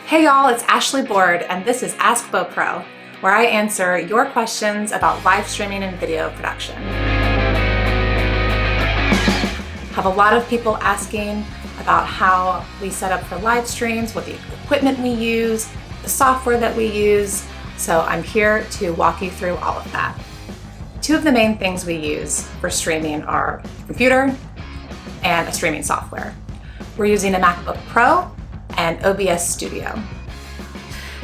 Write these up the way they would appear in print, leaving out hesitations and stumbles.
Hey y'all, it's Ashley Board and this is Ask Bo Pro, where I answer your questions about live streaming and video production. Have a lot of people asking about how we set up for live streams, what the equipment we use, the software that we use, so I'm here to walk you through all of that. Two of the main things we use for streaming are a computer and a streaming software. We're using a MacBook Pro and OBS Studio.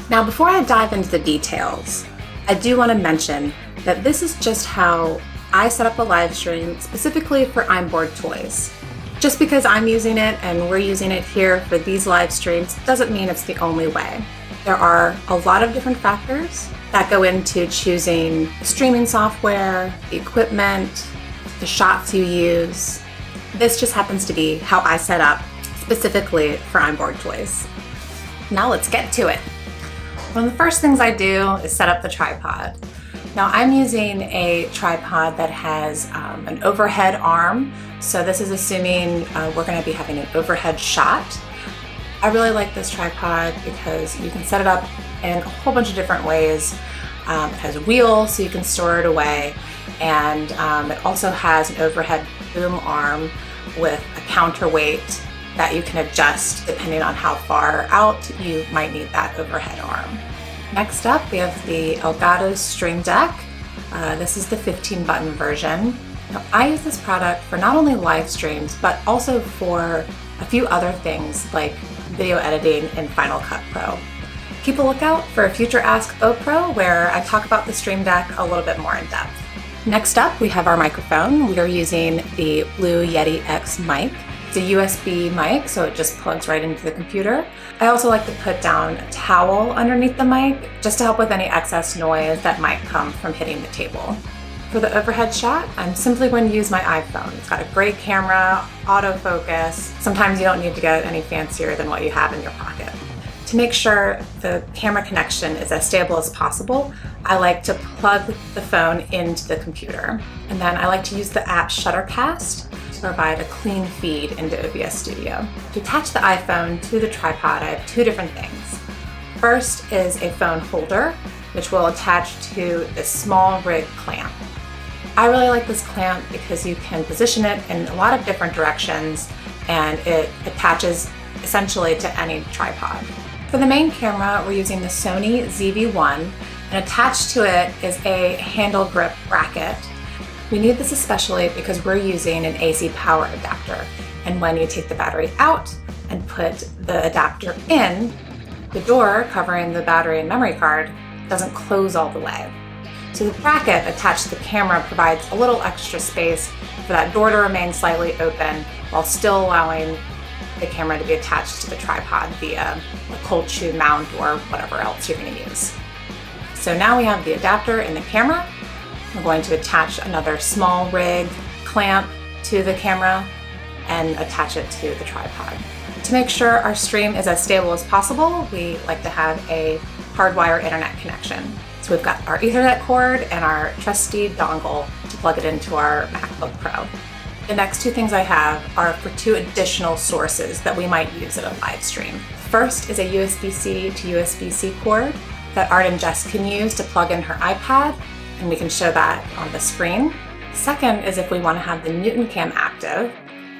Now, before I dive into the details, I do want to mention that this is just how I set up a live stream specifically for I'm Bored Toys. Just because I'm using it and we're using it here for these live streams doesn't mean it's the only way. There are a lot of different factors that go into choosing the streaming software, the equipment, the shots you use. This just happens to be how I set up specifically for I'm Bored Toys. Now let's get to it. One of the first things I do is set up the tripod. Now I'm using a tripod that has an overhead arm, so this is assuming we're going to be having an overhead shot. I really like this tripod because you can set it up in a whole bunch of different ways. It has a wheel so you can store it away, and it also has an overhead boom arm with a counterweight that you can adjust depending on how far out you might need that overhead arm. Next up, we have the Elgato Stream Deck. This is the 15-button version. Now, I use this product for not only live streams, but also for a few other things like video editing in Final Cut Pro. Keep a lookout for a future Ask Bo Pro where I talk about the Stream Deck a little bit more in depth. Next up, we have our microphone. We are using the Blue Yeti X mic. It's a USB mic, so it just plugs right into the computer. I also like to put down a towel underneath the mic just to help with any excess noise that might come from hitting the table. For the overhead shot, I'm simply going to use my iPhone. It's got a great camera, autofocus. Sometimes you don't need to get any fancier than what you have in your pocket. To make sure the camera connection is as stable as possible, I like to plug the phone into the computer. And then I like to use the app Shuttercast to provide a clean feed into OBS Studio. To attach the iPhone to the tripod, I have two different things. First is a phone holder, which will attach to this small rig clamp. I really like this clamp because you can position it in a lot of different directions and it attaches essentially to any tripod. For the main camera, we're using the Sony ZV-1, and attached to it is a handle grip bracket. We need this especially because we're using an AC power adapter, and when you take the battery out and put the adapter in, the door covering the battery and memory card doesn't close all the way. So the bracket attached to the camera provides a little extra space for that door to remain slightly open while still allowing the camera to be attached to the tripod via a cold shoe mount or whatever else you're going to use. So now we have the adapter in the camera. We're going to attach another small rig clamp to the camera and attach it to the tripod. To make sure our stream is as stable as possible, we like to have a hardwire internet connection. So we've got our Ethernet cord and our trusty dongle to plug it into our MacBook Pro. The next two things I have are for two additional sources that we might use in a live stream. First is a USB-C to USB-C cord that Art and Jess can use to plug in her iPad, and we can show that on the screen. Second is if we want to have the Newton Cam active,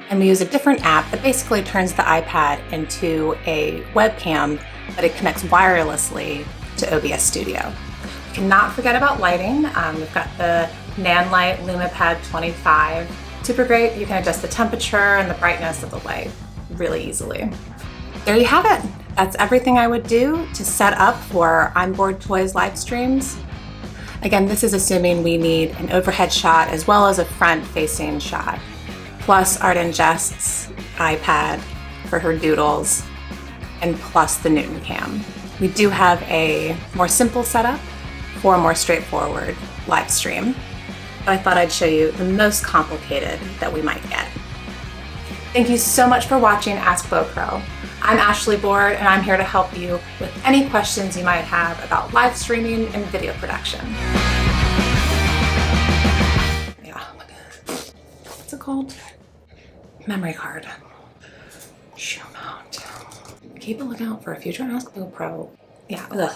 and we use a different app that basically turns the iPad into a webcam, but it connects wirelessly to OBS Studio. We cannot forget about lighting. We've got the Nanlite LumaPad 25. Super great. You can adjust the temperature and the brightness of the light really easily. There you have it. That's everything I would do to set up for I'm Bored Toys live streams. Again, this is assuming we need an overhead shot as well as a front-facing shot, plus Art and Jess's iPad for her doodles, and plus the Newton Cam. We do have a more simple setup for a more straightforward live stream, but I thought I'd show you the most complicated that we might get. Thank you so much for watching Ask Bo Pro. I'm Ashley Board, and I'm here to help you with any questions you might have about live streaming and video production. Yeah, what's it called? Memory card. Shoe mount. keep a lookout for a future Ask Boo Pro. Yeah, ugh.